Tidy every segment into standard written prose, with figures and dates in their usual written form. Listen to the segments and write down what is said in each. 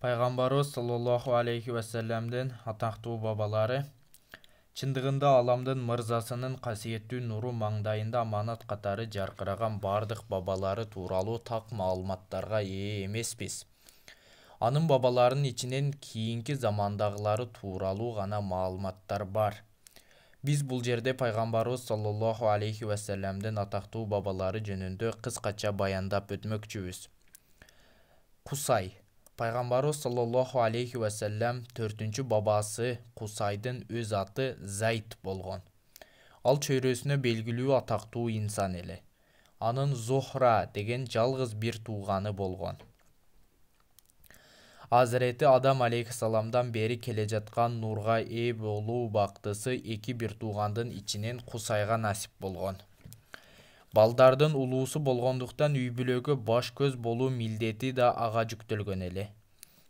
Пайғамбарыбыз саллаллаху алейхи вассаламдың атақты бабалары чындыгында аламдын мырзасынын касиеттүү нуру маңдайында аманат катары жаркыраган бардык бабалары тууралуу так маалыматтарга ээ эмеспиз. Анын бабаларынын ичинен кийинки замандагылары тууралуу гана маалыматтар бар. Биз бул жерде пайгамбарыбыз саллаллаху алейхи вассаламдын атактуу бабалары жөнүндө кыскача баяндап өтмөкчүбүз. Кусай. Пайгамбарыбыз саллаллаху алейхи вассалам 4-чү бабасы Кусайдын өз аты Зайд болгон. Ал чөйрөсүнө белгилүү атактуу инсан эле. Анын Зохра деген жалгыз бир тууганы болгон. Азирети Адам алейхиссаламдан бери келе жаткан нурга ээ болуу бактысы эки бир туугандын ичинен Кусайга насип болгон. Балдардын улуусу болгондуктан үй бүлөгө баш көз болуу милдети да ага жүктөлгөн эле.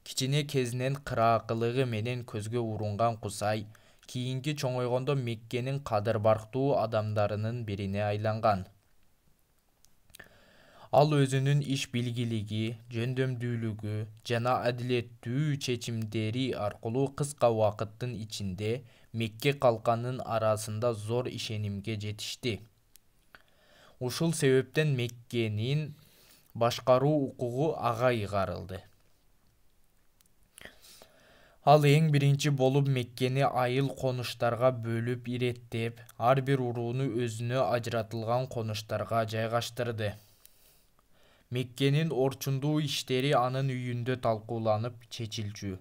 Кичине кезинен кыраакылыгы менен көзгө урунган Кусай кийинки чоңойгондо Меккенин кадыр-барктуу адамдарынын бирине айланган. Ал өзүнүн иш билгилиги, жөндөмдүүлүгү жана адилеттүү чечимдери аркылуу кыска убакыттын ичинде Мекке калканын арасында зор ишенимге жетишти. Ушул себептен Меккенин башкаруу укугу ага ыйгарылды. Ал эң биринчи болуп Меккени айыл конуштарга бөлүп иреттеп, ар бир урууну өзүнө ажыратылган конуштарга жайгаштырды. Меккенин орчундуу иштери анын үйүндө талкууланып чечилчү.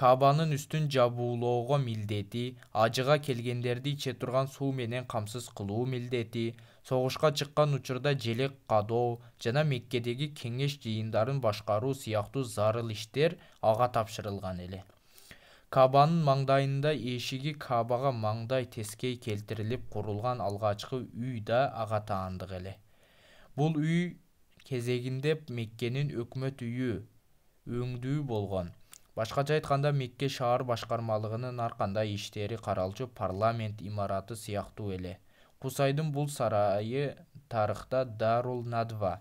Каабанын үстүн жабуулоого милдети, ажыга келгендерди иче турган суу менен камсыз кылуу милдети, согушка чыккан учурда желек кадоо жана Меккедеги кеңеш жыйындарын башкаруу сыяктуу зарыл иштер ага тапшырылган эле. Каабанын маңдайында эшиги Каабага маңдай тескей келтирилип курулган алгачкы үй да ага таандык эле. Бул үй кезегинде Меккенин өкмөт үйү өңдүү болгон. Башкача айтканда Мекке шаар башкармалыгынын ар кандай иштери каралчу парламент имараты сыяктуу эле. Кусайдын бул сарайы тарыхта Дарул Надва,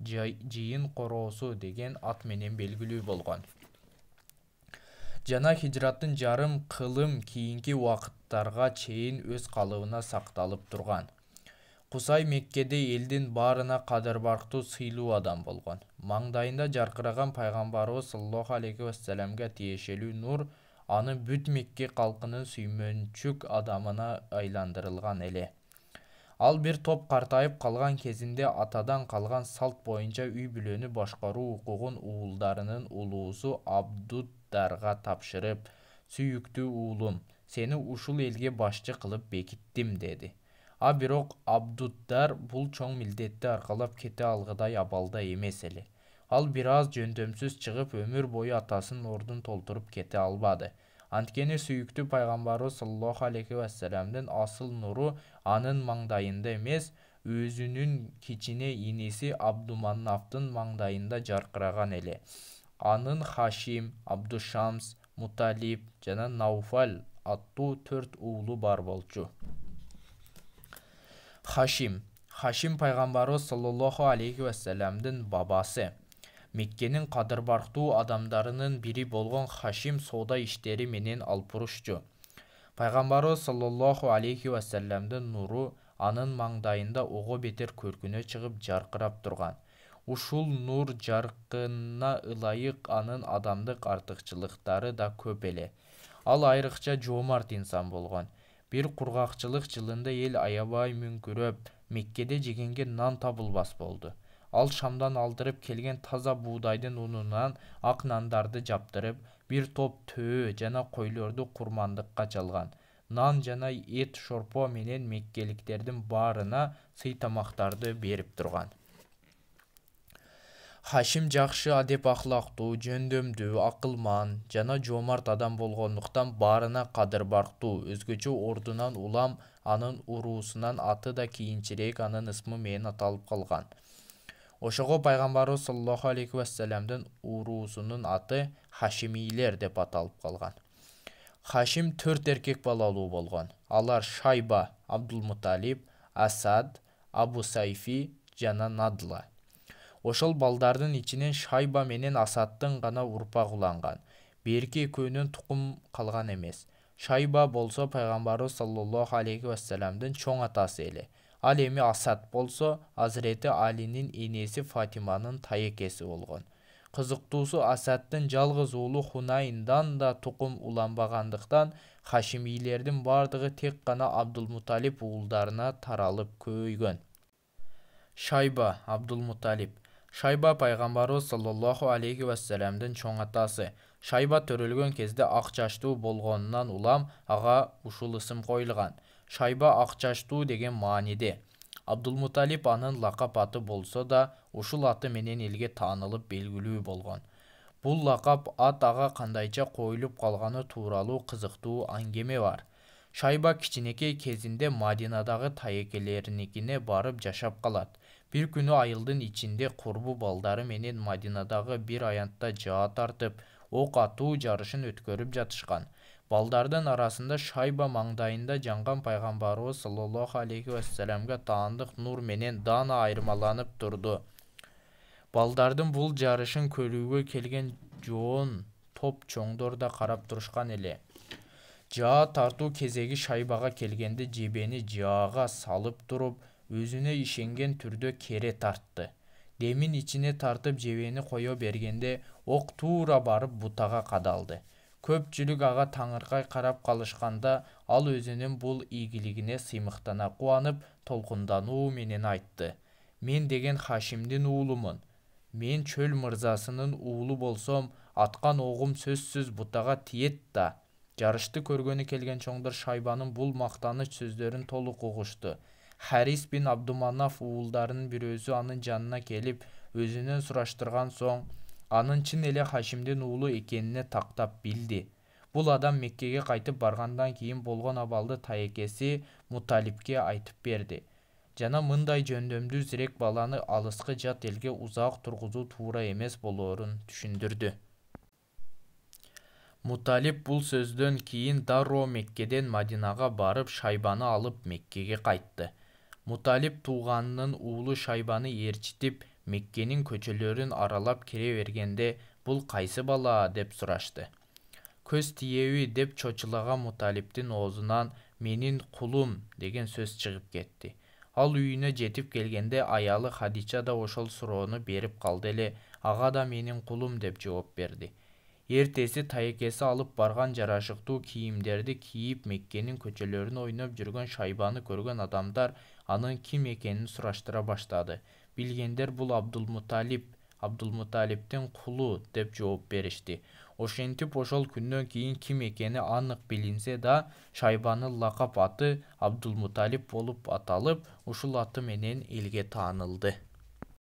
жыйын короосу деген ат менен белгилүү болгон. Жана хижраттын жарым кылым кийинки убакыттарга чейин өз калыбына сакталып турган. Кусай Меккеде элдин баарына кадыр-барктуу сыйлуу адам болгон. Маңдайында жаркыраган пайгамбарыбыз саллаллаху алейхи вассаламга тиешелүү нур аны бүт Мекке калкынын сүймөнчүк адамына айландырылган эле. Ал бир топ картайып калган кезинде атадан калган салт боюнча үй бүлөнү башкаруу укугун уулдарынын улуусу Абдуддарга тапшырып, "Сүйүктүү уулум, сени ушул элге башчы кылып бекиттим" деди. Бирок Абдуддар бул чоң милдетти аркалап кете алгыдай абалда эмес эле. Ал бир аз жөндөмсүз чыгып, өмүр бою атасынын ордун толтуруп кете албады. Анткени сүйүктүү пайгамбарыбыз саллаллаху алейхи вассаламдын асыл нуру анын маңдайында эмес, өзүнүн кичине иниси Абдуманнафтын маңдайында жаркыраган эле. Анын Хашим, Абдушамс, Муталиб жана Науфал аттуу 4 уулу бар болчу. Хашим пайгамбарыбыз саллаллаху алейхи вассаламдын бабасы. Меккенин кадыр-барктуу адамдарынын бири болгон Хашим соода иштери менен алпурушчу. Пайгамбарыбыз саллаллаху алейхи вассаламдын нуру анын маңдайында ого бетер көркүнө чыгып жаркырап турган. Ушул нур жаркынына ылайык анын адамдык артыкчылыктары да көп эле. Ал айрыкча жоомарт инсан болгон. Бир кургакчылык жылында эл аябай мүңкүрөп, Меккеде жегенге нан табылбас болду. Ал Шамдан алдырып келген таза буудайдын унунан ак нандарды жаптырып, бир топ төө жана койлорду курмандыкка чалган. Нан жана эт шорпо менен меккеликтердин баарына сый тамактарды берип турган. Хашим жакшы адеп ахлактуу, жөндөмдүү, акылман жана жоомарт адам болгондуктан баарына кадыр-барктуу, өзгөчө ордунан улам анын уруусунан аты да кийинчерээк анын ысмы менен аталып калган. Ошого пайгамбарыбыз саллаллаху алейхи вассаламдын уруусунун аты Хашимийлер деп аталып калган. Хашим 4 эркек балалуу болгон. Алар Шайба, Абдулмуталиб, Асад, Абу Сайфи жана Надла. Ошол балдардын ичинен Шайба менен Асадтын гана урпак уланган. Берки экөөнүн тукум калган эмес. Шайба болсо пайгамбарыбыз саллаллаху алейхи вассаламдын чоң атасы эле. Ал эми Асад болсо Азирети Алинин энеси Фатиманын таекеси болгон. Кызыктуусу, Асадтын жалгыз уулу Хунайндан да тукум уланбагандыктан Хашимийлердин бардыгы тек гана Абдулмуталип уулдарына таралып көбөйгөн. Шайба, Абдулмуталип. Шайба пайгамбарыбыз саллаллаху алейхи вассаламдын чоң атасы. Шайба төрөлгөн кезде ак чачтуу болгонунан улам ага ушул ысым коюлган. Шайба ак чачтуу деген мааниде. Абдулмуталип анын лакап аты болсо да, ушул аты менен элге таанылып белгилүү болгон. Бул лакап ат ага кандайча коюлуп калганы тууралуу кызыктуу аңгеме бар. Шайба кичинекей кезинде Мадинадагы таекелериникине барып жашап калат. Бир күнү айылдын ичинде курбу балдары менен Мадинадагы бир аянтта жаа тартып, ок атуу жарышын өткөрүп жатышкан. Балдардын арасында Шайба маңдайында жанган пайгамбарыбыз саллаллаху алейхи вассаламга таандык нур менен даана айырмаланып турду. Балдардын бул жарышын көрүүгө келген жоон топ чоңдор да карап турушкан эле. Жаа тартуу кезеги Шайбага келгенде жебени жаага салып туруп, өзүнө ишенген түрдө кере тартты. Демин ичине тартып жебени кое бергенде ок туура барып бутага кадалды. Көпчүлүк ага таңыркай карап калышканда, ал өзүнүн бул ийгилигине сыймыктана кубанып, толкундануу менен айтты: "Мен деген Хашимдин уулумун. Мен чөл мырзасынын уулу болсом, аткан огум сөзсүз бутага тиет да." Жарышты көргөнү келген чоңдор Шайбанын бул мактаныч сөздөрүн толук угушту. Харис бин Абдуманаф уулдарынын бирөөсү анын жанына келип, өзүнөн сураштырган соң, анын чын эле Хашимдин уулу экенине тактап билди. Бул адам Меккеге кайтып баргандан кийин болгон абалды таекеси Муталипке айтып берди. Жана мындай жөндөмдүү зирек баланы алыскы жат элге узак тургузуу туура эмес болоорун түшүндүрдү. Муталип бул сөздөн кийин дароо Меккеден Мадинага барып Шайбаны алып Меккеге кайтты. Муталип тууганынын уулу Шайбаны ээрчитип Меккенин көчөлөрүн аралап кире бергенде, "Бул кайсы бала?" деп сурашты. "Көз тиеби?" деп чочулаган Муталиптин оозунан "Менин кулум" деген сөз чыгып кетти. Ал үйүнө жетип келгенде аялы Хадича да ошол суроону берип калды эле, ага да "Менин кулум" деп жооп берди. Эртеси таекеси алып барган жарашыктуу кийимдерди кийип Меккенин көчөлөрүн ойноп жүргөн Шайбаны көргөн адамдар анын ким экенин сураштыра баштады. Билгендер бул Абдулмуталиптин кулу деп жооп беришти. Ошентип ошол күндөн кийин ким экени анык билинсе да, Шайбанын лакап аты Абдулмуталип болуп аталып, ушул аты менен элге таанылды.